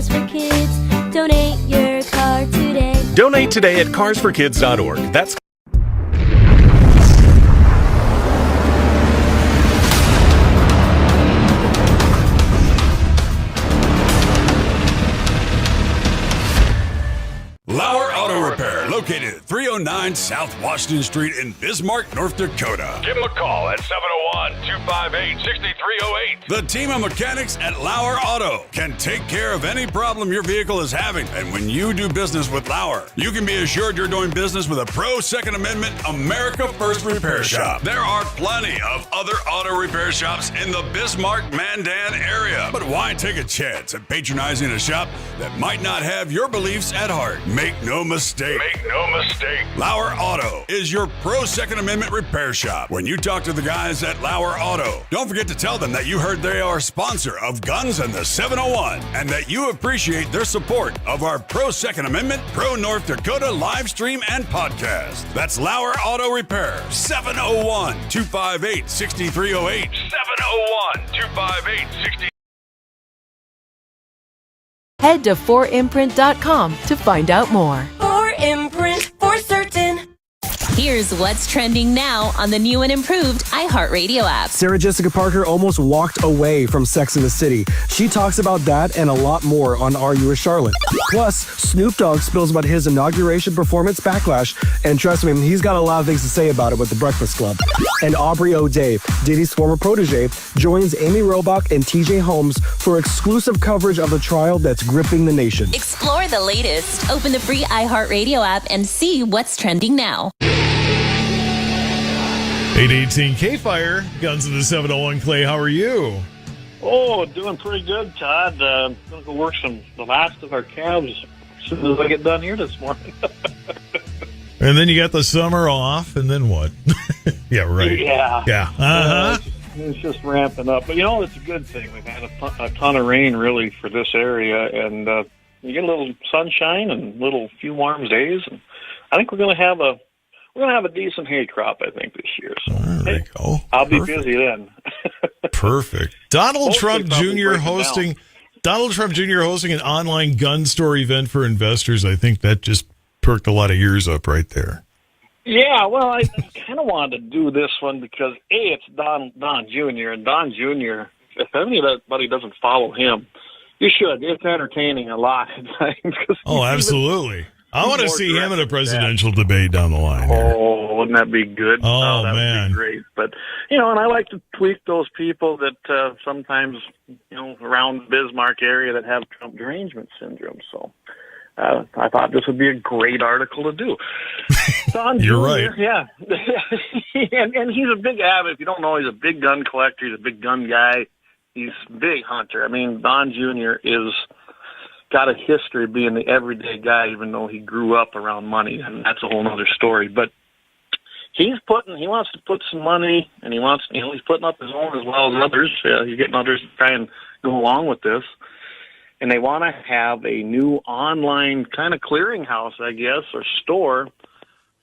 Cars for Kids. Donate your car today. Donate today at carsforkids.org. That's LAUER Auto Repair, located at 309 South Washington Street in Bismarck, North Dakota. Give them a call at 701-258-6308. The team of mechanics at LAUER Auto can take care of any problem your vehicle is having. And when you do business with LAUER, you can be assured you're doing business with a pro Second Amendment America First repair shop. There are plenty of other auto repair shops in the Bismarck-Mandan area. But why take a chance at patronizing a shop that might not have your beliefs at heart? Make no mistake. Make no mistake. LAUER Auto is your pro Second Amendment repair shop. When you talk to the guys at LAUER Auto, don't forget to tell them that you heard they are a sponsor of Guns and the 701 and that you appreciate their support of our pro Second Amendment, pro North Dakota live stream and podcast. That's LAUER Auto Repair, 701-258-6308. 701-258-6308. Head to 4imprint.com to find out more. 4imprint, for certain. Here's what's trending now on the new and improved iHeartRadio app. Sarah Jessica Parker almost walked away from Sex and the City. She talks about that and a lot more on Are You a Charlotte? Plus, Snoop Dogg spills about his inauguration performance backlash, and trust me, he's got a lot of things to say about it with The Breakfast Club. And Aubrey O'Day, Diddy's former protege, joins Amy Robach and TJ Holmes for exclusive coverage of the trial that's gripping the nation. Explore the latest. Open the free iHeartRadio app and see what's trending now. 818 KFYR, Guns of the 701. Clay, how are you? Oh, doing pretty good, Todd. Going to go work the last of our calves as soon as I get done here this morning. And then you got the summer off, and then what? Yeah, right. Yeah. Yeah. It's just ramping up. But, it's a good thing. We've had a ton of rain, really, for this area. And you get a little sunshine and few warm days. And I think we're going to have a decent hay crop, I think, this year. So there you go. I'll be busy then. Perfect. Donald Trump Jr. hosting an online gun store event for investors. I think that just perked a lot of ears up right there. Yeah, well, I kind of wanted to do this one because, it's Don Jr., and Don Jr., if anybody doesn't follow him, you should. It's entertaining a lot of times. Oh, absolutely. I want to see him in a presidential debate down the line. Oh, wouldn't that be good? Oh, that man. would be great. But, and I like to tweak those people that sometimes, around the Bismarck area that have Trump derangement syndrome. So I thought this would be a great article to do. Don You're Jr., right. Yeah. and he's a big avid. If you don't know, he's a big gun collector. He's a big gun guy. He's a big hunter. I mean, Don Jr. is got a history of being the everyday guy, even though he grew up around money, and that's a whole other story. But he wants to put some money, and he's putting up his own as well as others. He's getting others to try and go along with this. And they want to have a new online kind of clearinghouse, I guess, or store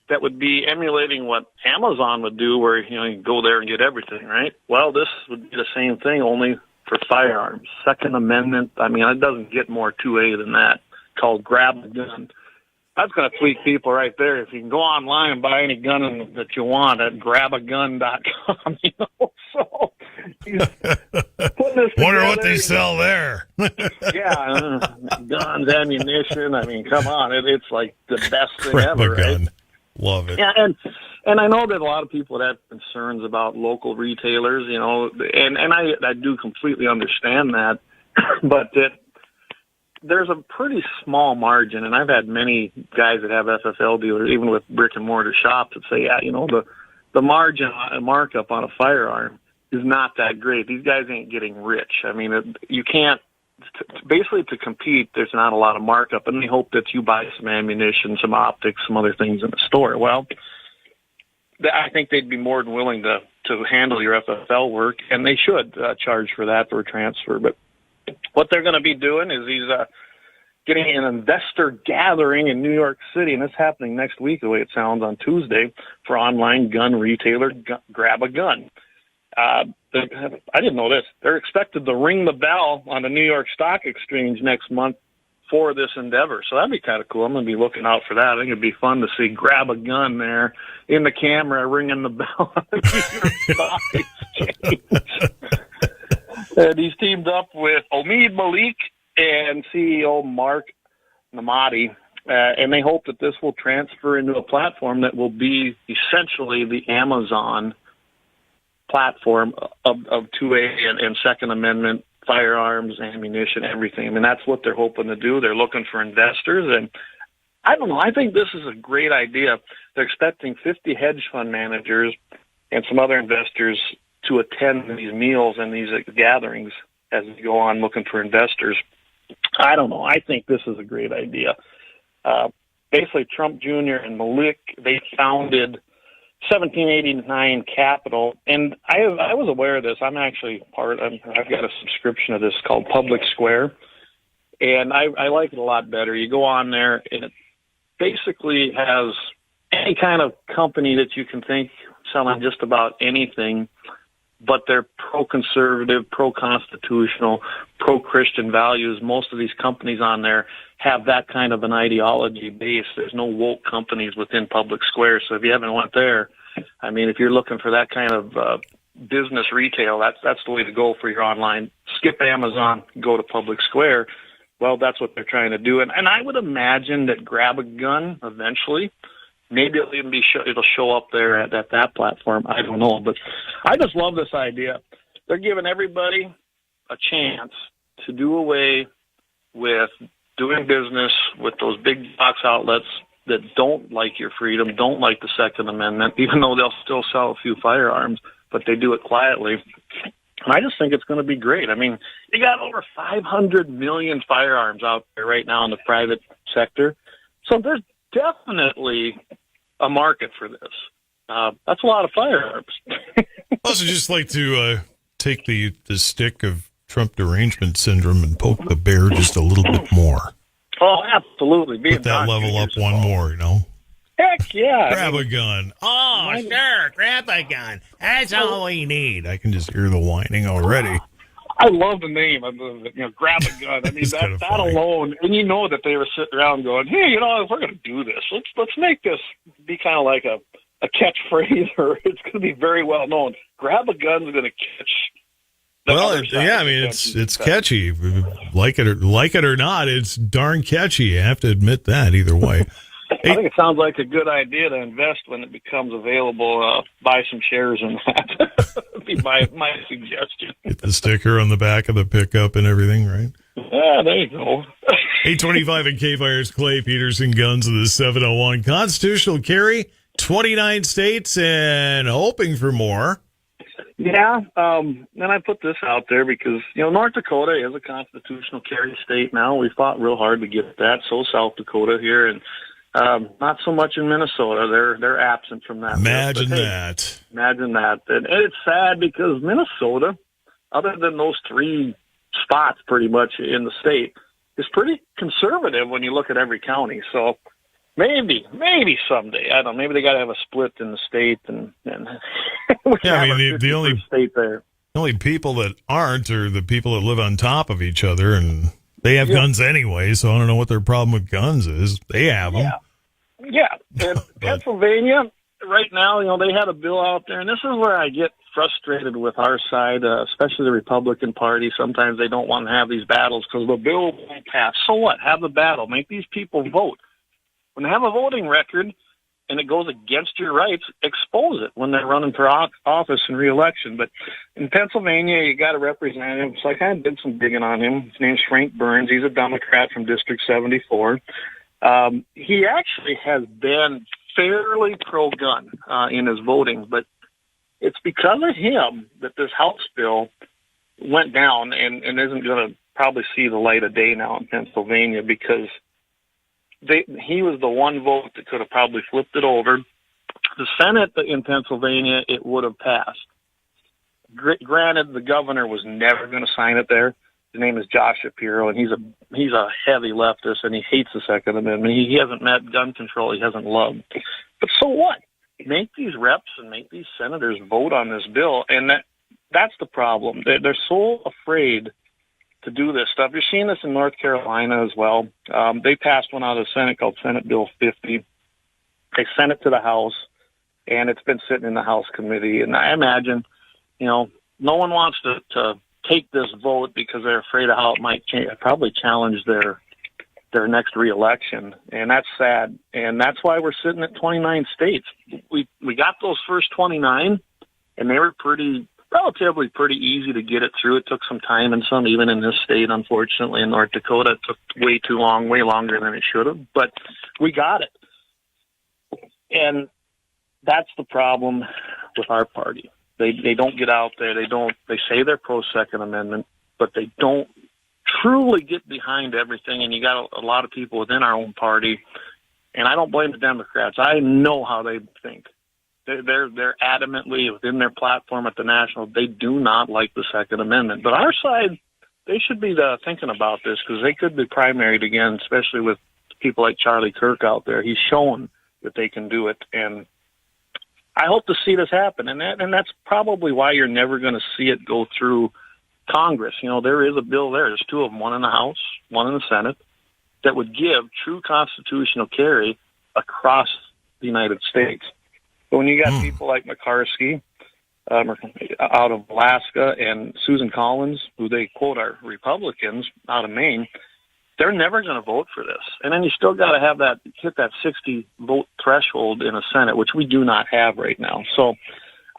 that would be emulating what Amazon would do, where, you go there and get everything, right? Well, this would be the same thing, only for firearms. Second Amendment, it doesn't get more 2A than that, called Grab a Gun. That's going to tweak people right there. If you can go online and buy any gun that you want at grabagun.com, So he's putting this Wonder what they sell there. Yeah, guns, ammunition. Come on. It's like the best thing Grab ever, a gun. right? Love it. Yeah, and I know that a lot of people have concerns about local retailers, and I do completely understand that, but there's a pretty small margin, and I've had many guys that have FFL dealers, even with brick and mortar shops, that say, the margin markup on a firearm is not that great. These guys ain't getting rich. You can't. Basically, to compete, there's not a lot of markup, and they hope that you buy some ammunition, some optics, some other things in the store. Well, I think they'd be more than willing to handle your FFL work, and they should charge for that for a transfer. But what they're going to be doing is he's getting an investor gathering in New York City, and it's happening next week, the way it sounds, on Tuesday, for online gun retailer Grab a Gun. I didn't know this. They're expected to ring the bell on the New York Stock Exchange next month for this endeavor. So that'd be kind of cool. I'm going to be looking out for that. I think it'd be fun to see grab a gun there in the camera, ringing the bell. And he's teamed up with Omid Malik and CEO Mark Namati, and they hope that this will transfer into a platform that will be essentially the Amazon platform of 2A and Second Amendment firearms, ammunition, everything. I mean, that's what they're hoping to do. They're looking for investors, and I don't know. I think this is a great idea. They're expecting 50 hedge fund managers and some other investors to attend these meals and these gatherings as we go on looking for investors. I don't know. I think this is a great idea. Basically, Trump Jr. and Malik, they founded 1789 Capital, and I was aware of this. I'm actually I've got a subscription to this called Public Square, and I like it a lot better. You go on there, and it basically has any kind of company that you can think selling just about anything, but they're pro-conservative, pro-constitutional, pro-Christian values. Most of these companies on there have that kind of an ideology base. There's no woke companies within Public Square. So if you haven't went there, I mean, if you're looking for that kind of business retail, that's the way to go for your online. Skip Amazon, go to Public Square. Well, that's what they're trying to do. And I would imagine that Grab a Gun eventually, maybe it'll even it'll show up there at that platform. I don't know. But I just love this idea. They're giving everybody a chance to do away with doing business with those big box outlets that don't like your freedom, don't like the Second Amendment, even though they'll still sell a few firearms, but they do it quietly. And I just think it's going to be great. I mean, you got over 500 million firearms out there right now in the private sector. So there's definitely a market for this. That's a lot of firearms. I also just like to take the stick of Trump derangement syndrome and poke the bear just a little bit more. Oh, absolutely. Put that level up one more, you know? Heck yeah. Grab a gun. Oh, sure, grab a gun. That's all we need. I can just hear the whining already. I love the name. Grab a gun. I mean, that alone, and you know that they were sitting around going, hey, if we're going to do this, let's make this be kind of like a catchphrase, or it's going to be very well known. Grab a gun's going to catch. Well, yeah, I mean, it's catchy. Like it or not, it's darn catchy. You have to admit that either way. I think it sounds like a good idea to invest when it becomes available. Buy some shares in that. Would be my suggestion. Get the sticker on the back of the pickup and everything, right? Yeah, there you go. 825 and KFYR's Clay Peterson, Guns of the 701. Constitutional carry, 29 states, and hoping for more. Yeah, and I put this out there because, North Dakota is a constitutional carry state now. We fought real hard to get that, so South Dakota here, and not so much in Minnesota. They're absent from that. Imagine that. Imagine that. And it's sad because Minnesota, other than those 3 spots pretty much in the state, is pretty conservative when you look at every county. So maybe someday, I don't know, maybe they got to have a split in the state. And yeah, I mean, the only state there. The only people that aren't are the people that live on top of each other, and they have guns anyway, so I don't know what their problem with guns is. They have them. Yeah. And Pennsylvania, right now, they had a bill out there, and this is where I get frustrated with our side, especially the Republican Party. Sometimes they don't want to have these battles because the bill won't pass. So what? Have the battle. Make these people vote. When they have a voting record and it goes against your rights, expose it when they're running for office and re-election. But in Pennsylvania, you got a representative. So I kind of did some digging on him. His name's Frank Burns. He's a Democrat from District 74. He actually has been fairly pro-gun in his voting, but it's because of him that this House bill went down and isn't going to probably see the light of day now in Pennsylvania because he was the one vote that could have probably flipped it over. The Senate in Pennsylvania, it would have passed. Granted, the governor was never going to sign it there. His name is Josh Shapiro, and he's a heavy leftist, and he hates the Second Amendment. He hasn't met gun control he hasn't loved. But so what? Make these reps and make these senators vote on this bill, and that's the problem. They're so afraid to do this stuff. You're seeing this in North Carolina as well. They passed one out of the Senate called Senate Bill 50. They sent it to the House, and it's been sitting in the House committee. And I imagine, no one wants to take this vote because they're afraid of how it might probably challenge their next reelection, and that's sad. And that's why we're sitting at 29 states. We got those first 29, and they were relatively pretty easy to get it through. It took some time, and some even in this state, unfortunately, in North Dakota, it took way too long, way longer than it should have. But we got it, and that's the problem with our party. They don't get out there. They say they're pro Second Amendment, but they don't truly get behind everything. And you got a lot of people within our own party, and I don't blame the Democrats. I know how they think. They're adamantly within their platform at the national. They do not like the Second Amendment. But our side, they should be thinking about this, because they could be primaried again, especially with people like Charlie Kirk out there. He's shown that they can do it, and I hope to see this happen, and that's probably why you're never going to see it go through Congress. There is a bill there. There's two of them, one in the House, one in the Senate, that would give true constitutional carry across the United States. But when you got people like McCarskey out of Alaska and Susan Collins, who they quote are Republicans out of Maine, they're never going to vote for this. And then you still got to hit that 60 vote threshold in a Senate, which we do not have right now. So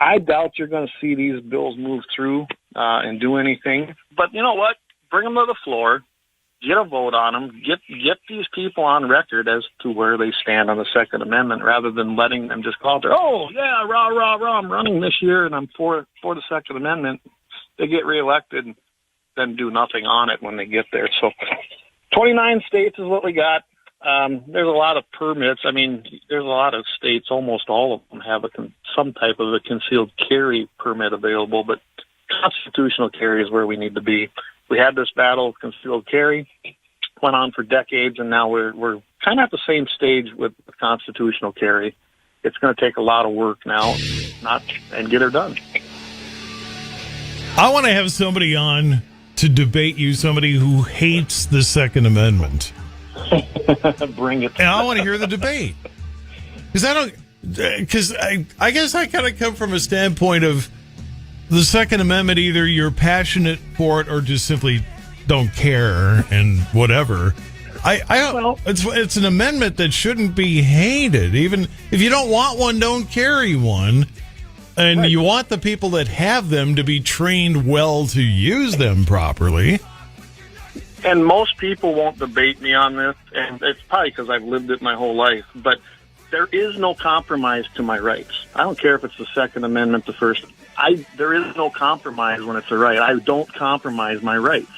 I doubt you're going to see these bills move through and do anything. But you know what? Bring them to the floor, get a vote on them, get these people on record as to where they stand on the Second Amendment, rather than letting them just go out there, oh, yeah, rah, rah, rah, I'm running this year and I'm for the Second Amendment. They get reelected and then do nothing on it when they get there. So 29 states is what we got. There's a lot of permits. I mean, there's a lot of states, almost all of them have some type of a concealed carry permit available, but constitutional carry is where we need to be. We had this battle of concealed carry, went on for decades, and now we're kind of at the same stage with constitutional carry. It's going to take a lot of work now, and get her done. I want to have somebody on to debate you, somebody who hates the Second Amendment. Bring it. And I want to hear the debate. Because I guess I kind of come from a standpoint of the Second Amendment, either you're passionate for it or just simply don't care and whatever. I don't. Well, it's an amendment that shouldn't be hated. Even if you don't want one, don't carry one. And right. You want the people that have them to be trained well to use them properly. And most people won't debate me on this, and it's probably because I've lived it my whole life, but there is no compromise to my rights. I don't care if it's the Second Amendment, the First. There is no compromise when it's a right. I don't compromise my rights.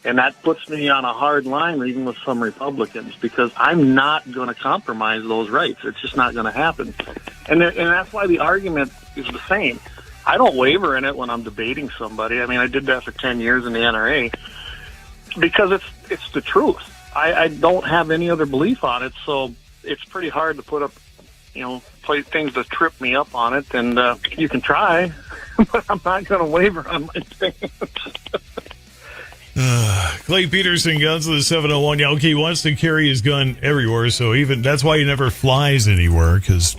And that puts me on a hard line, even with some Republicans, because I'm not going to compromise those rights. It's just not going to happen. And that's why the argument is the same. I don't waver in it when I'm debating somebody. I mean, I did that for 10 years in the NRA because it's the truth. I don't have any other belief on it, so it's pretty hard to put up, play things that trip me up on it. And you can try, but I'm not going to waver on my stance. Clay Peterson, Guns of the 701. Yeah, okay, he wants to carry his gun everywhere, so even that's why he never flies anywhere, because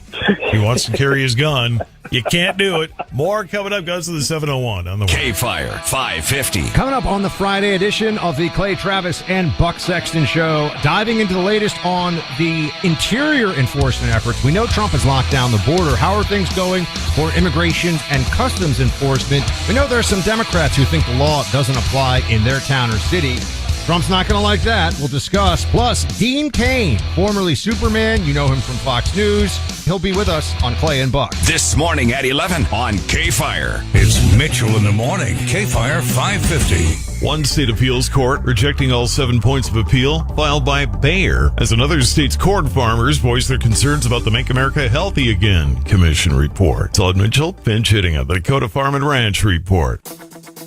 he wants to carry his gun. You can't do it. More coming up, Guns of the 701 on the KFYR 550. Coming up on the Friday edition of the Clay Travis and Buck Sexton Show, diving into the latest on the interior enforcement efforts. We know Trump has locked down the border. How are things going for immigration and customs enforcement? We know there are some Democrats who think the law doesn't apply in their town or city. Trump's not going to like that. We'll discuss. Plus, Dean Cain, formerly Superman. You know him from Fox News. He'll be with us on Clay and Buck. This morning at 11 on KFYR. It's Mitchell in the morning. KFYR 550. One state appeals court rejecting all 7 points of appeal filed by Bayer as another state's corn farmers voice their concerns about the Make America Healthy Again Commission report. Todd Mitchell, pinch hitting of the Dakota Farm and Ranch report.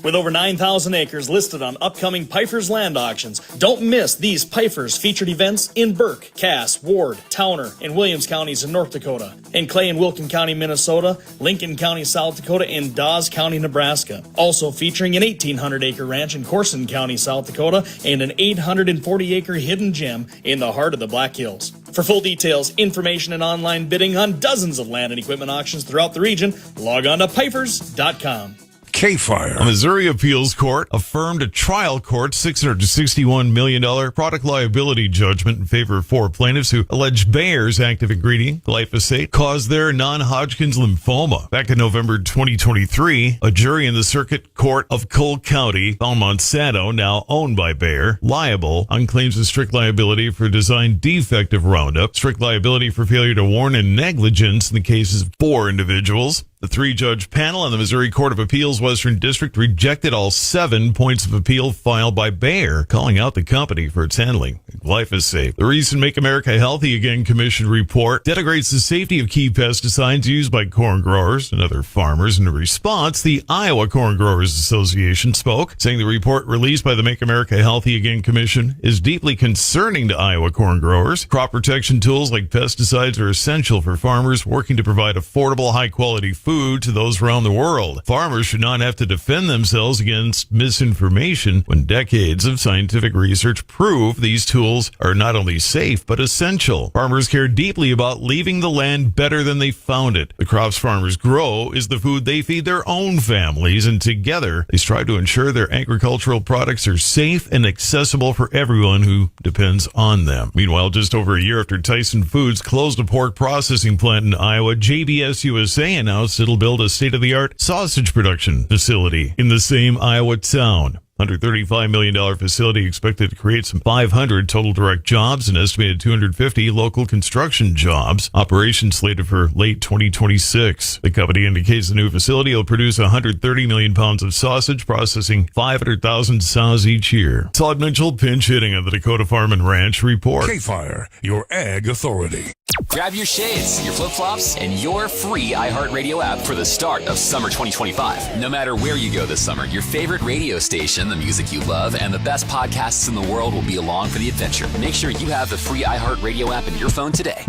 With over 9,000 acres listed on upcoming Pfeiffer's land auctions, don't miss these Pfeiffer's featured events in Burke, Cass, Ward, Towner, and Williams counties in North Dakota, in Clay and Wilkin County, Minnesota, Lincoln County, South Dakota, and Dawes County, Nebraska. Also featuring an 1,800-acre ranch in Corson County, South Dakota, and an 840-acre hidden gem in the heart of the Black Hills. For full details, information, and online bidding on dozens of land and equipment auctions throughout the region, log on to Pfeifers.com. KFYR. A Missouri appeals court affirmed a trial court $661 million product liability judgment in favor of 4 plaintiffs who alleged Bayer's active ingredient, glyphosate, caused their non-Hodgkin's lymphoma. Back in November 2023, a jury in the Circuit Court of Cole County found Monsanto, now owned by Bayer, liable on claims of strict liability for design defect of Roundup, strict liability for failure to warn, and negligence in the cases of 4 individuals. The 3-judge panel on the Missouri Court of Appeals Western District rejected all 7 points of appeal filed by Bayer, calling out the company for its handling of glyphosate. The recent Make America Healthy Again Commission report denigrates the safety of key pesticides used by corn growers and other farmers. In response, the Iowa Corn Growers Association spoke, saying the report released by the Make America Healthy Again Commission is deeply concerning to Iowa corn growers. Crop protection tools like pesticides are essential for farmers working to provide affordable, high-quality food to those around the world. Farmers should not have to defend themselves against misinformation when decades of scientific research prove these tools are not only safe but essential. Farmers care deeply about leaving the land better than they found it. The crops farmers grow is the food they feed their own families, and together they strive to ensure their agricultural products are safe and accessible for everyone who depends on them. Meanwhile, just over a year after Tyson Foods closed a pork processing plant in Iowa, JBS USA announced it'll build a state-of-the-art sausage production facility in the same Iowa town. $135 million facility expected to create some 500 total direct jobs and estimated 250 local construction jobs. Operation slated for late 2026. The company indicates the new facility will produce 130 million pounds of sausage, processing 500,000 sows each year. Todd Mitchell pinch hitting at the Dakota Farm and Ranch Report. KFYR, your ag authority. Grab your shades, your flip-flops, and your free iHeartRadio app for the start of summer 2025. No matter where you go this summer, your favorite radio station, the music you love, and the best podcasts in the world will be along for the adventure. Make sure you have the free iHeartRadio app in your phone today.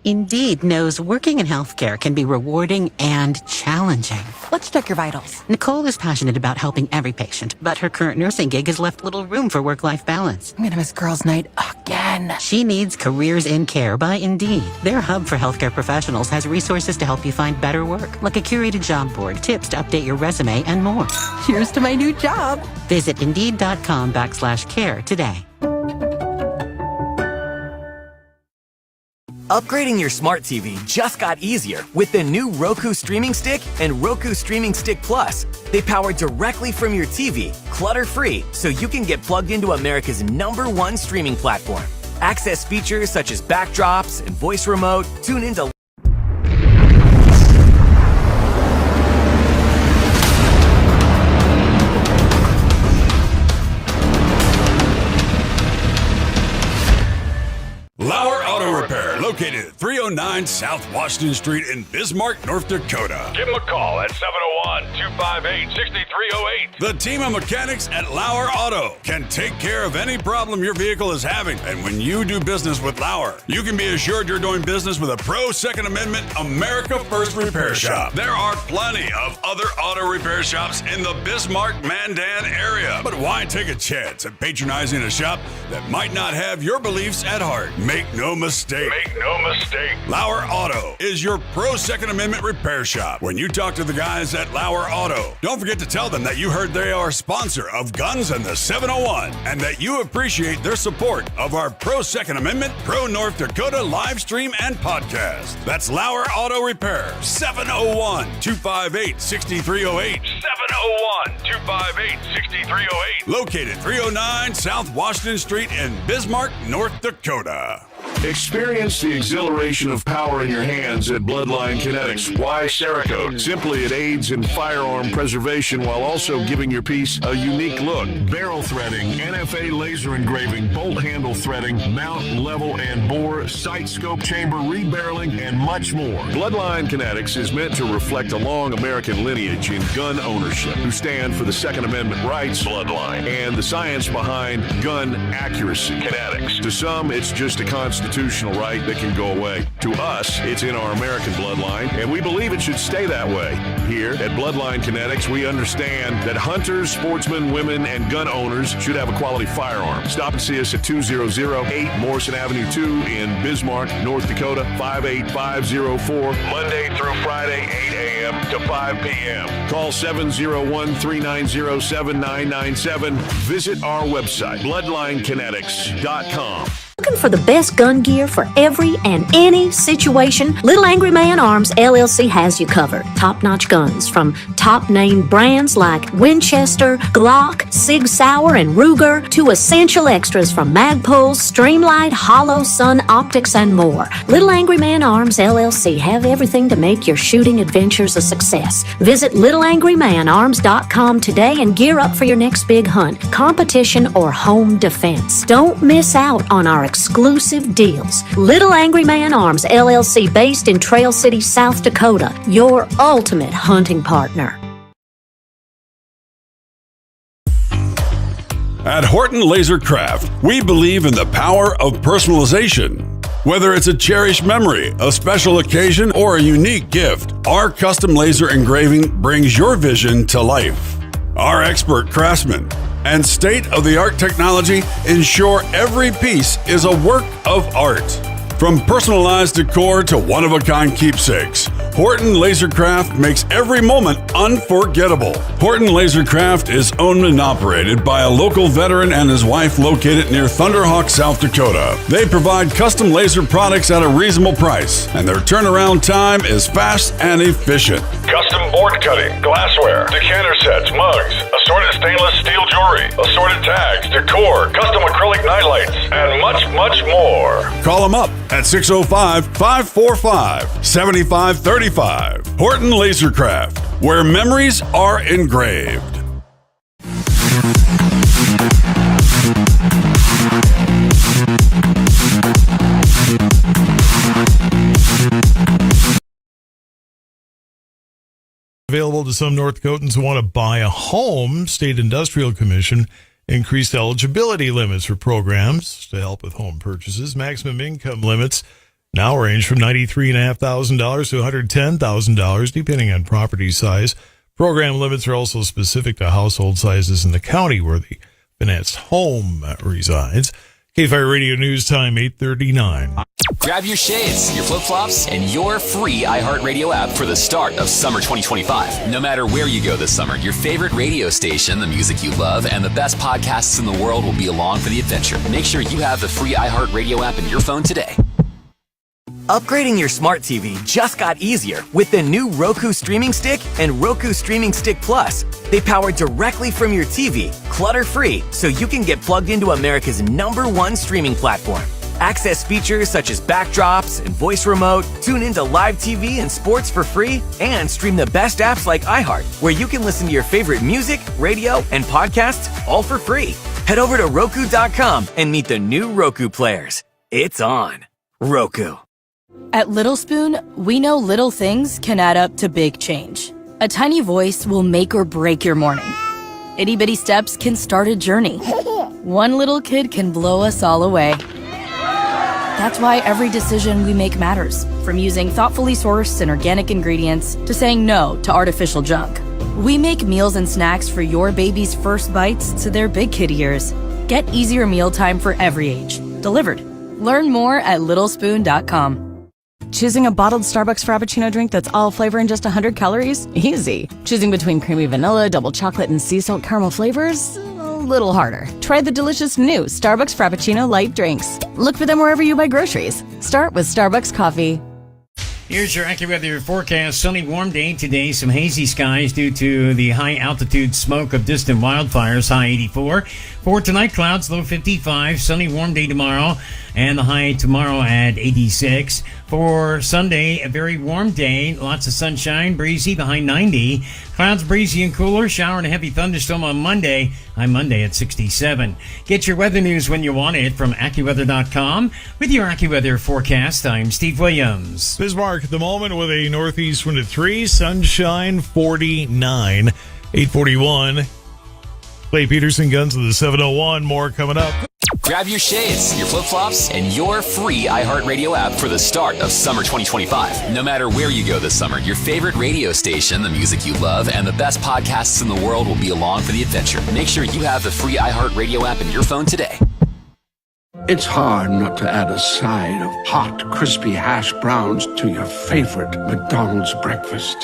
Indeed knows working in healthcare can be rewarding and challenging. Let's check your vitals. Nicole is passionate about helping every patient, but her current nursing gig has left little room for work-life balance. I'm gonna miss girls' night again. She needs Careers in Care by Indeed. Their hub for healthcare professionals has resources to help you find better work, like a curated job board, tips to update your resume, and more. Here's to my new job. Visit Indeed.com/care today. Upgrading your smart TV just got easier with the new Roku Streaming Stick and Roku Streaming Stick Plus. They power directly from your TV, clutter-free, so you can get plugged into America's #1 streaming platform. Access features such as backdrops and voice remote, tune into LAUER Auto Repair, located at 309 South Washington Street in Bismarck, North Dakota. Give them a call at 701-258-6308. The team of mechanics at LAUER Auto can take care of any problem your vehicle is having. And when you do business with LAUER, you can be assured you're doing business with a pro Second Amendment America First repair shop. There are plenty of other auto repair shops in the Bismarck-Mandan area. But why take a chance at patronizing a shop that might not have your beliefs at heart? Make no mistake. Make no mistake. LAUER Auto is your pro Second Amendment repair shop. When you talk to the guys at LAUER Auto, don't forget to tell them that you heard they are a sponsor of Guns and the 701 and that you appreciate their support of our pro Second Amendment, pro North Dakota live stream and podcast. That's LAUER Auto Repair, 701-258-6308. 701-258-6308. Located 309 South Washington Street in Bismarck, North Dakota. Experience the exhilaration of power in your hands at Bloodline Kinetics. Why Cerakote? Simply, it aids in firearm preservation while also giving your piece a unique look. Barrel threading, NFA laser engraving, bolt handle threading, mount, level, and bore, sight scope chamber, rebarreling, and much more. Bloodline Kinetics is meant to reflect a long American lineage in gun ownership, who stand for the Second Amendment rights, Bloodline, and the science behind gun accuracy, Kinetics. To some, it's just a constitutional right that can go away. To us, it's in our American bloodline, and we believe it should stay that way. Here at Bloodline Kinetics, we understand that hunters, sportsmen, women, and gun owners should have a quality firearm. Stop and see us at 2008 Morrison Avenue 2 in Bismarck, North Dakota, 58504, Monday through Friday, 8 a.m. to 5 p.m. Call 701-390-7997. Visit our website, bloodlinekinetics.com. Looking for the best gun gear for every and any situation? Little Angry Man Arms LLC has you covered. Top-notch guns from top-name brands like Winchester, Glock, Sig Sauer, and Ruger to essential extras from Magpul, Streamlight, Hollow, Sun Optics, and more. Little Angry Man Arms LLC have everything to make your shooting adventures a success. Visit littleangrymanarms.com today and gear up for your next big hunt, competition, or home defense. Don't miss out on our exclusive deals. Little Angry Man Arms LLC, based in Trail City, South Dakota, your ultimate hunting partner. At Horton Laser Craft, we believe in the power of personalization. Whether it's a cherished memory, a special occasion, or a unique gift, our custom laser engraving brings your vision to life. Our expert craftsmen and state-of-the-art technology ensure every piece is a work of art. From personalized decor to one-of-a-kind keepsakes, Horton Lasercraft makes every moment unforgettable. Horton Lasercraft is owned and operated by a local veteran and his wife located near Thunderhawk, South Dakota. They provide custom laser products at a reasonable price, and their turnaround time is fast and efficient. Custom board cutting, glassware, decanter sets, mugs, assorted stainless steel jewelry, assorted tags, decor, custom acrylic nightlights, and much, much more. Call them up at 605-545-7535. Horton Lasercraft, where memories are engraved. Available to some North Dakotans who want to buy a home. State Industrial Commission increased eligibility limits for programs to help with home purchases. Maximum income limits now range from $93,500 to $110,000, depending on property size. Program limits are also specific to household sizes in the county where the financed home resides. KFYR Radio News Time, 8:39. Grab your shades, your flip-flops, and your free iHeartRadio app for the start of summer 2025. No matter where you go this summer, your favorite radio station, the music you love, and the best podcasts in the world will be along for the adventure. Make sure you have the free iHeartRadio app in your phone today. Upgrading your smart TV just got easier with the new Roku Streaming Stick and Roku Streaming Stick Plus. They power directly from your TV, clutter-free, so you can get plugged into America's #1 streaming platform. Access features such as backdrops and voice remote, tune into live TV and sports for free, and stream the best apps like iHeart, where you can listen to your favorite music, radio, and podcasts all for free. Head over to Roku.com and meet the new Roku players. It's on. Roku. At Little Spoon, we know little things can add up to big change. A tiny voice will make or break your morning. Itty bitty steps can start a journey. One little kid can blow us all away. That's why every decision we make matters, from using thoughtfully sourced and organic ingredients to saying no to artificial junk. We make meals and snacks for your baby's first bites to their big kid years. Get easier mealtime for every age. Delivered. Learn more at littlespoon.com. Choosing a bottled Starbucks Frappuccino drink that's all flavor and just 100 calories? Easy. Choosing between creamy vanilla, double chocolate, and sea salt caramel flavors? A little harder. Try the delicious new Starbucks Frappuccino light drinks. Look for them wherever you buy groceries. Start with Starbucks coffee. Here's your AccuWeather forecast. Sunny, warm day today. Some hazy skies due to the high altitude smoke of distant wildfires. High 84. For tonight, clouds, low 55, sunny, warm day tomorrow, and the high tomorrow at 86. For Sunday, a very warm day, lots of sunshine, breezy, the high 90. Clouds, breezy and cooler, shower and a heavy thunderstorm on Monday. High Monday at 67. Get your weather news when you want it from AccuWeather.com. With your AccuWeather forecast, I'm Steve Williams. Bismarck at the moment with a northeast wind at 3, sunshine 49, 841. Clay Peterson, Guns of the 701. More coming up. Grab your shades, your flip-flops, and your free iHeartRadio app for the start of summer 2025. No matter where you go this summer, your favorite radio station, the music you love, and the best podcasts in the world will be along for the adventure. Make sure you have the free iHeartRadio app in your phone today. It's hard not to add a side of hot, crispy hash browns to your favorite McDonald's breakfast.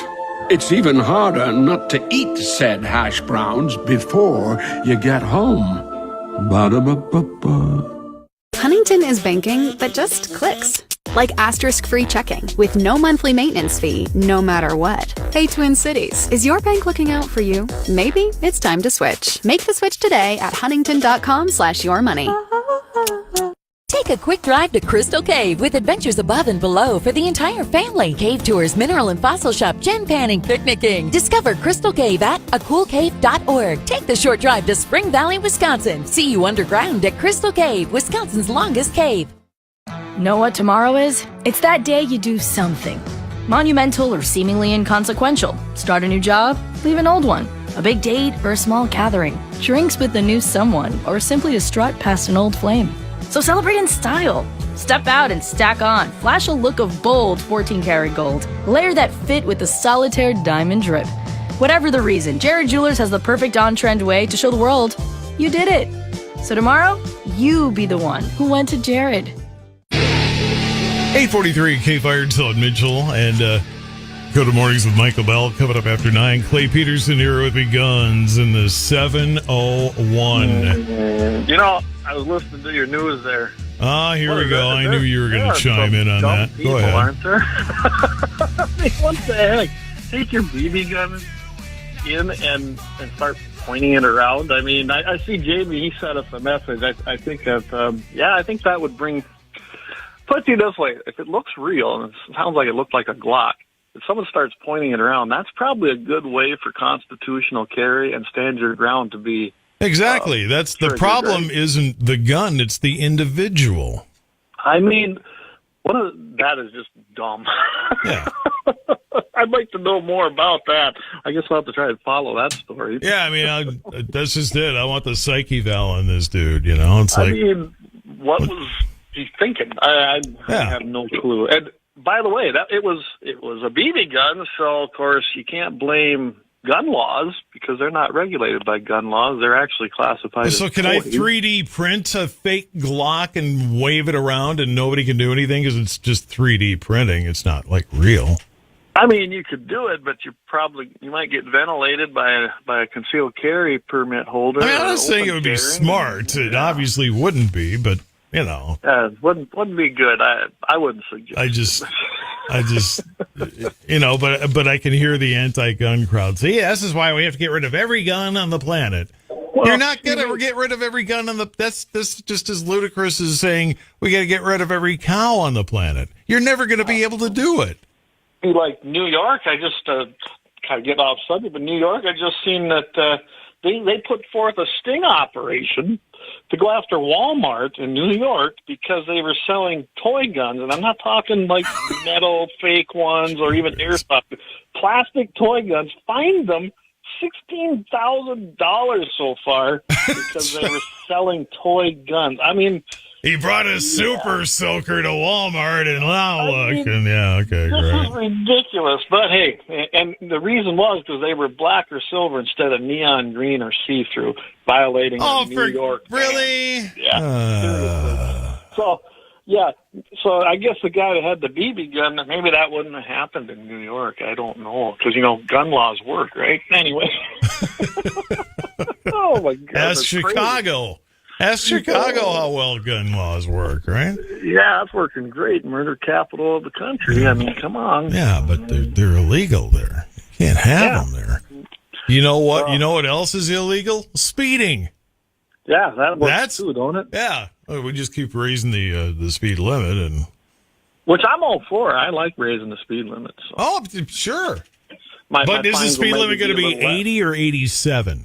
It's even harder not to eat said hash browns before you get home. Ba-da-ba-ba-ba. Huntington is banking that just clicks. Like asterisk-free checking with no monthly maintenance fee, no matter what. Hey, Twin Cities, is your bank looking out for you? Maybe it's time to switch. Make the switch today at huntington.com/yourmoney. Take a quick drive to Crystal Cave with adventures above and below for the entire family. Cave tours, mineral and fossil shop, gem panning, picnicking. Discover Crystal Cave at acoolcave.org. Take the short drive to Spring Valley, Wisconsin. See you underground at Crystal Cave, Wisconsin's longest cave. Know what tomorrow is? It's that day you do something. Monumental or seemingly inconsequential. Start a new job, leave an old one. A big date or a small gathering. Drinks with a new someone, or simply to strut past an old flame. So celebrate in style. Step out and stack on. Flash a look of bold 14-karat gold. Layer that fit with the solitaire diamond drip. Whatever the reason, Jared Jewelers has the perfect on-trend way to show the world you did it. So tomorrow, you be the one who went to Jared. 843 KFYR until Mitchell and Dakota Mornings with Michael Bell coming up after 9. Clay Peterson here with me, Guns in the 701. You know, I was listening to your news there. Here we go. I knew you were going to chime in on that. People, go ahead. Aren't there? I mean, what the heck? Take your BB gun in and start pointing it around. I mean, I see Jamie, he sent us a message. I think that, I think that would bring... Put it this way, if it looks real, and it sounds like it looked like a Glock, if someone starts pointing it around, that's probably a good way for constitutional carry and stand your ground to be... Exactly. That's the problem. Isn't the gun, it's the individual. I mean, that is just dumb. Yeah. I'd like to know more about that. I guess I'll have to try and follow that story. Yeah, I mean, that's just it. I want the psyche val on this dude, you know? It's like... I mean, what was he thinking? I have no clue. And by the way, it was a BB gun, so of course you can't blame gun laws because they're not regulated by gun laws. They're actually classified So as can toys. I 3D print a fake Glock and wave it around and nobody can do anything because it's just 3D printing? It's not like real. I mean, you could do it, but you might get ventilated by a concealed carry permit holder. I mean, I'm not saying it would be smart. It obviously wouldn't be, but you know, wouldn't be good. I wouldn't suggest. I just, you know, but I can hear the anti-gun crowd say, "Yeah, this is why we have to get rid of every gun on the planet." Well, you're not going to get rid of every gun on the. That's just as ludicrous as saying we got to get rid of every cow on the planet. You're never going to be able to do it. Like New York, I just kind of get off subject, but New York, I just seen that they put forth a sting operation to go after Walmart in New York because they were selling toy guns, and I'm not talking like metal fake ones or even airsoft, plastic toy guns. Fined them $16,000 so far because they were selling toy guns. I mean, he brought a super soaker to Walmart and okay, this great. is ridiculous. But hey, and the reason was because they were black or silver instead of neon green or see-through, violating New York. Really? Ban. Yeah. So I guess the guy that had the BB gun, maybe that wouldn't have happened in New York. I don't know because gun laws work, right? Anyway. Oh my God. That's Chicago. Crazy. Ask Chicago how well gun laws work, right? Yeah, it's working great. Murder capital of the country. I mean, come on. Yeah, but they're illegal there. You can't have them there. You know what? You know what else is illegal? Speeding. Yeah, that works too, don't it? Yeah. We just keep raising the speed limit, and which I'm all for. I like raising the speed limit. So. Oh, sure. My is the fines speed will limit going to be 80 or 87?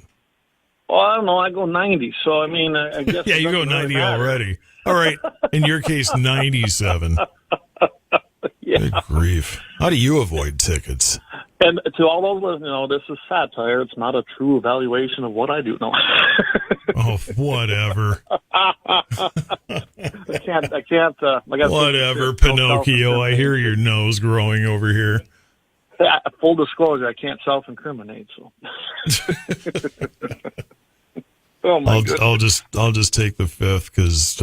Well, I don't know. I go 90. So, I mean, I guess. Yeah, you go 90 already. All right. In your case, 97. Yeah. Good grief. How do you avoid tickets? And to all those listeners, this is satire. It's not a true evaluation of what I do. No. Oh, whatever. I can't. Whatever, Pinocchio. I hear your nose growing over here. Full disclosure, I can't self-incriminate. So. Oh my goodness. I'll just take the fifth because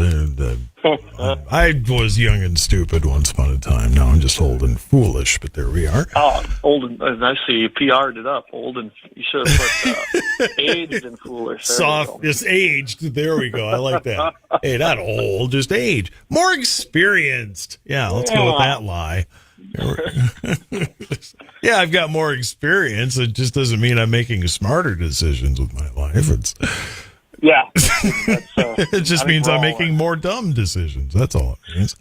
I was young and stupid once upon a time. Now I'm just old and foolish, but there we are. Oh, old and I see you PR'd it up. Old and you should have put aged and foolish. There Soft, just aged. There we go. I like that. Hey, not old, just age. More experienced. Yeah, let's go with that lie. Yeah, I've got more experience. It just doesn't mean I'm making smarter decisions with my life. Yeah. It just means I'm making more dumb decisions. That's all it means.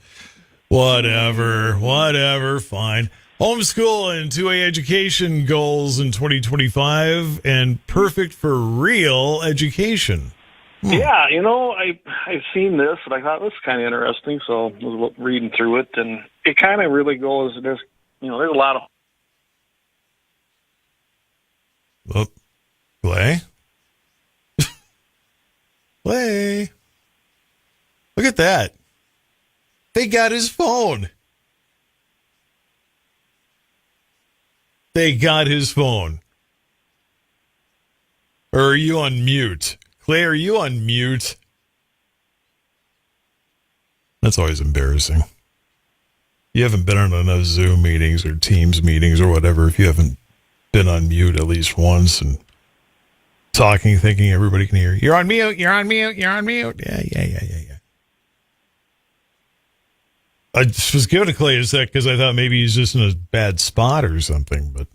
Whatever, fine. Homeschool and 2A education goals in 2025 and perfect for real education. Yeah, I've seen this, and I thought this was kind of interesting, so I was reading through it, and it kind of really goes, there's a lot of... Oh, Clay? Clay? Look at that. They got his phone. They got his phone. Or are you on mute? Clay, are you on mute? That's always embarrassing. You haven't been on enough Zoom meetings or Teams meetings or whatever if you haven't been on mute at least once and talking, thinking everybody can hear you. You're on mute, you're on mute, you're on mute. Yeah. I just was giving Clay a sec because I thought maybe he's just in a bad spot or something, but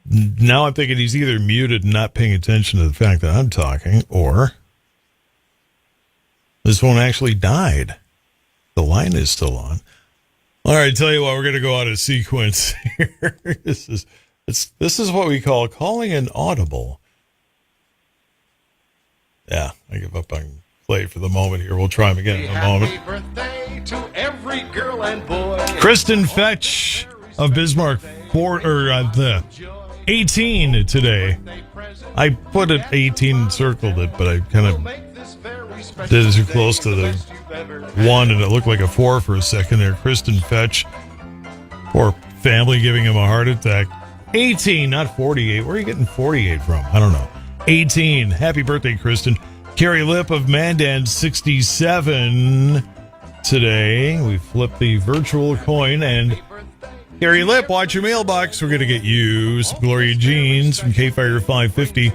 now I'm thinking he's either muted and not paying attention to the fact that I'm talking, or this one actually died. The line is still on. All right, tell you what, we're going to go out of sequence here. This is what we call calling an audible. Yeah, I give up on Clay for the moment here. We'll try him again in a moment. Happy birthday to every girl and boy. Kristen Fetch of Bismarck, 18 today. I put it 18 and circled it, but I kind of did it too close to the 1, and it looked like a 4 for a second there. Kristen Fetch, poor family giving him a heart attack. 18, not 48. Where are you getting 48 from? I don't know. 18. Happy birthday, Kristen. Carrie Lip of Mandan, 67 today. We flipped the virtual coin, and Carrie Lip, watch your mailbox. We're going to get you some Gloria Jeans from KFYR 550.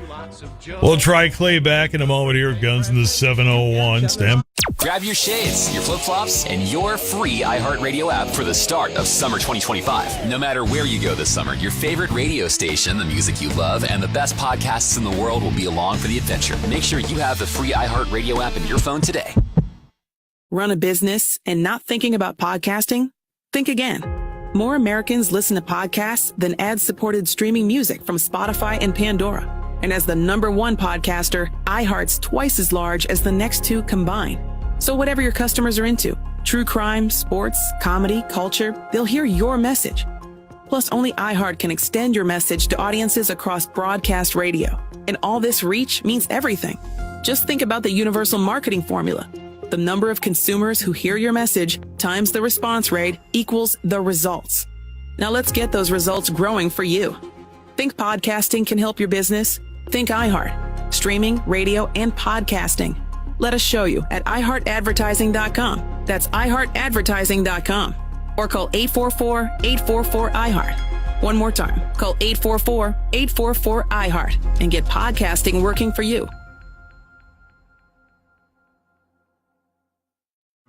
We'll try Clay back in a moment here. Guns in the 701. Stem. Grab your shades, your flip-flops, and your free iHeartRadio app for the start of summer 2025. No matter where you go this summer, your favorite radio station, the music you love, and the best podcasts in the world will be along for the adventure. Make sure you have the free iHeartRadio app in your phone today. Run a business and not thinking about podcasting? Think again. More Americans listen to podcasts than ad-supported streaming music from Spotify and Pandora. And as the #1 podcaster, iHeart's twice as large as the next two combined. So whatever your customers are into, true crime, sports, comedy, culture, they'll hear your message. Plus, only iHeart can extend your message to audiences across broadcast radio. And all this reach means everything. Just think about the universal marketing formula. The number of consumers who hear your message times the response rate equals the results. Now let's get those results growing for you. Think podcasting can help your business? Think iHeart. Streaming, radio, and podcasting. Let us show you at iHeartAdvertising.com. That's iHeartAdvertising.com. Or call 844-844-iHeart. One more time. Call 844-844-iHeart and get podcasting working for you.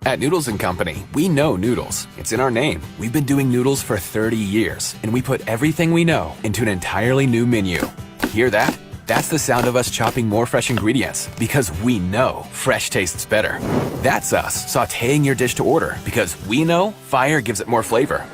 At Noodles & Company, we know noodles. It's in our name. We've been doing noodles for 30 years, and we put everything we know into an entirely new menu. Hear that? That's the sound of us chopping more fresh ingredients because we know fresh tastes better. That's us sautéing your dish to order because we know fire gives it more flavor.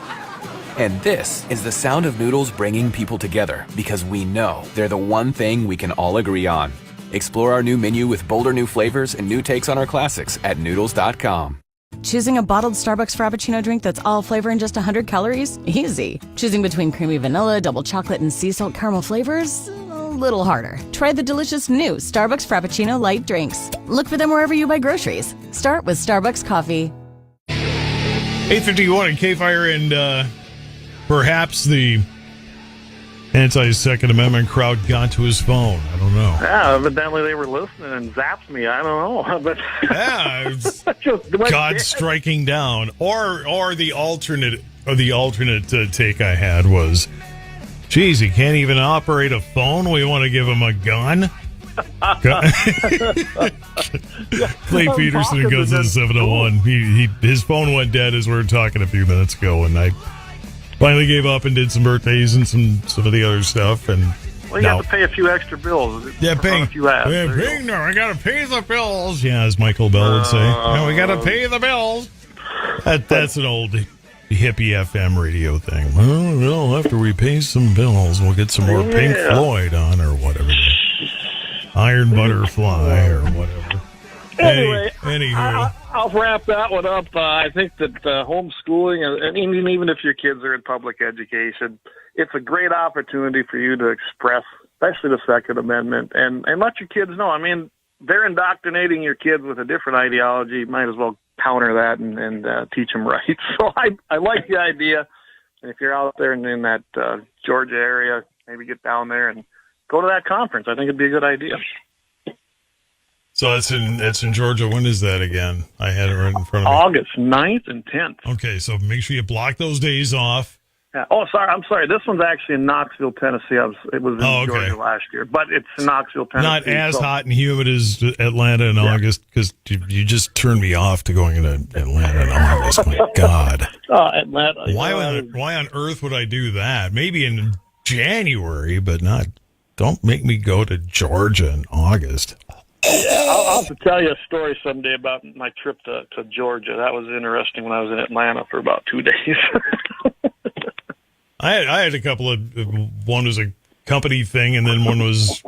And this is the sound of noodles bringing people together because we know they're the one thing we can all agree on. Explore our new menu with bolder new flavors and new takes on our classics at noodles.com. Choosing a bottled Starbucks Frappuccino drink that's all flavor and just 100 calories? Easy. Choosing between creamy vanilla, double chocolate, and sea salt caramel flavors? A little harder. Try the delicious new Starbucks Frappuccino light drinks. Look for them wherever you buy groceries. Start with Starbucks coffee. 851 at KFYR, and perhaps the anti-Second Amendment crowd got to his phone. I don't know. Yeah, evidently they were listening and zapped me. I don't know. But yeah, it's God striking down. Or the alternate take I had was, geez, he can't even operate a phone. We want to give him a gun. Clay Peterson and Guns of the 701. His phone went dead as we were talking a few minutes ago, and I finally gave up and did some birthdays and some of the other stuff. And well, you have to pay a few extra bills. Yeah, paying. I got to pay the bills. Yeah, as Michael Bell would say. We got to pay the bills. That's an old hippie FM radio thing. Well, after we pay some bills, we'll get some more Pink Floyd on or whatever. Iron Butterfly or whatever. Anyway, anywho. I'll wrap that one up. I think that homeschooling, and even if your kids are in public education, it's a great opportunity for you to express, especially the Second Amendment, and let your kids know. I mean, they're indoctrinating your kids with a different ideology. Might as well counter that and teach them right. So I like the idea. And if you're out there in that Georgia area, maybe get down there and go to that conference. I think it'd be a good idea. So it's in Georgia. When is that again? I had it right in front of me. August 9th and 10th. Okay, so make sure you block those days off. Yeah. Oh, sorry. I'm sorry. This one's actually in Knoxville, Tennessee. It was in Georgia last year, but it's in Knoxville, Tennessee. Not as hot and humid as Atlanta in August, because you just turned me off to going into Atlanta in August. My God. Atlanta. Why on earth would I do that? Maybe in January, but not. Don't make me go to Georgia in August. I'll have to tell you a story someday about my trip to Georgia. That was interesting when I was in Atlanta for about 2 days. I had a couple of, one was a company thing, and then one was,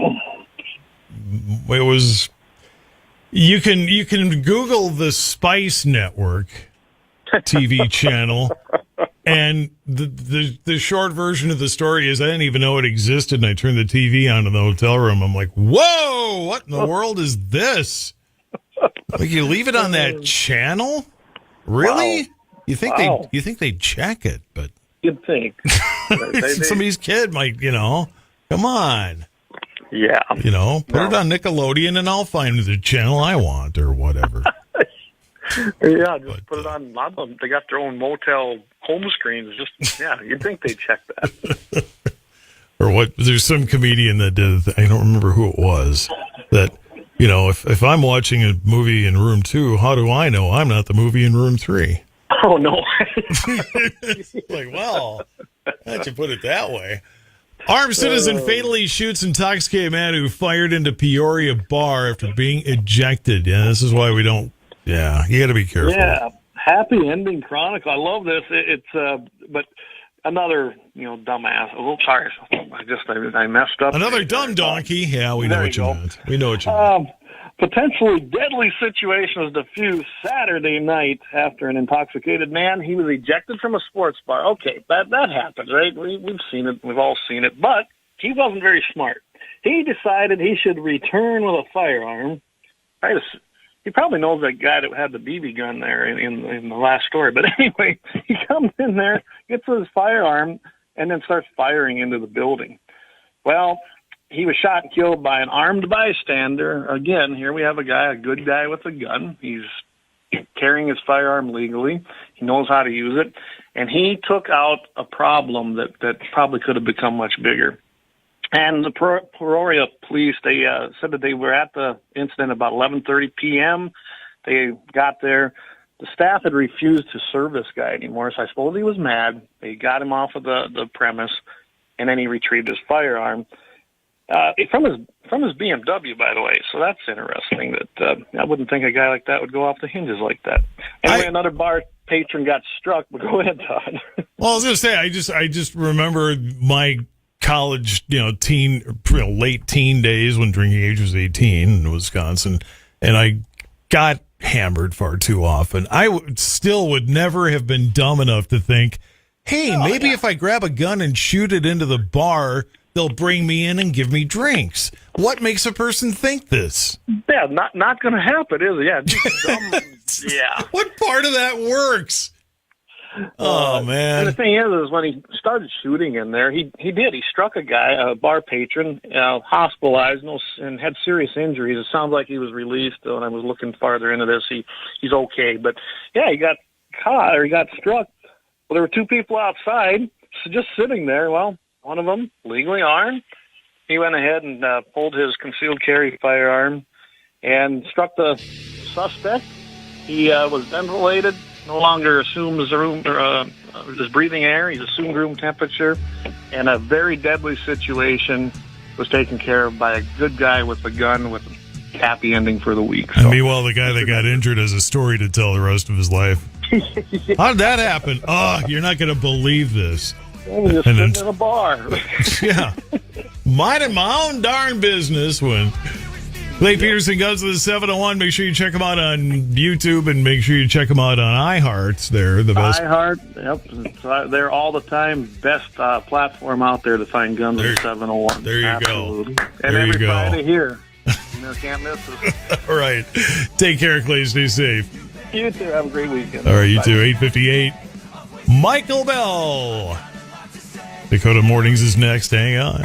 it was, you can Google the Spice Network TV channel, and the short version of the story is I didn't even know it existed, and I turned the TV on in the hotel room. I'm like, whoa, what in the world is this? Like, you leave it on that channel? Really? Wow. You think they check it, but you'd think. Somebody's kid might, come on. Yeah. Put it on Nickelodeon and I'll find the channel I want or whatever. Yeah, put it on. They got their own motel home screens. You'd think they'd check that. Or what? There's some comedian that did, I don't remember who it was, that, if I'm watching a movie in room 2, how do I know I'm not the movie in room 3? Oh, no. Like, well, how'd you put it that way? Armed citizen fatally shoots intoxicated man who fired into Peoria bar after being ejected. Yeah, this is why we don't. Yeah, you got to be careful. Yeah, happy ending chronicle. I love this. It's but another dumbass. Oh, sorry, I messed up. Another dumb donkey. Yeah, we know what you meant. We know what you meant. Potentially deadly situation was diffused Saturday night after an intoxicated man. He was ejected from a sports bar. Okay, that happens, right? We've seen it. We've all seen it. But he wasn't very smart. He decided he should return with a firearm. He probably knows that guy that had the BB gun there in the last story. But anyway, he comes in there, gets his firearm, and then starts firing into the building. Well, he was shot and killed by an armed bystander. Again, here we have a good guy with a gun. He's carrying his firearm legally. He knows how to use it. And he took out a problem that probably could have become much bigger. And the Peoria police, they said that they were at the incident about 11:30 p.m. They got there. The staff had refused to serve this guy anymore, so I suppose he was mad. They got him off of the premise, and then he retrieved his firearm. From his BMW, by the way. So that's interesting. That I wouldn't think a guy like that would go off the hinges like that. Anyway, another bar patron got struck. But go ahead, Todd. Well, I was going to say, I just remember my college, late teen days when drinking age was 18 in Wisconsin, and I got hammered far too often. I would never have been dumb enough to think, hey, maybe if I grab a gun and shoot it into the bar, they'll bring me in and give me drinks. What makes a person think this? Yeah, not going to happen, is it? Yeah, just dumb. Yeah. What part of that works? Oh, man. And the thing is when he started shooting in there, he struck a guy, a bar patron, hospitalized and had serious injuries. It sounds like he was released when I was looking farther into this. He's okay. But, yeah, he got caught or he got struck. Well, there were two people outside just sitting there. Well, one of them, legally armed, he went ahead and pulled his concealed carry firearm and struck the suspect. He was ventilated, no longer assumes his breathing air. He's assumed room temperature, and a very deadly situation was taken care of by a good guy with a gun with a happy ending for the week. So. And meanwhile, the guy that got injured has a story to tell the rest of his life. How did that happen? Oh, you're not going to believe this. Well, just sitting in a bar. Yeah. Minding my own darn business when Clay Peterson goes to the 701. Make sure you check him out on YouTube and make sure you check him out on iHeart. They're the best. iHeart, yep. So they're all the time best platform out there to find guns in the 701. There you Absolutely. go. And there every you go. Friday here. Can't miss us. All right. Take care, Clay. Stay safe. You too. Have a great weekend. All right, you Bye. too. 8:58. Michael Bell. Dakota Mornings is next. Hang on.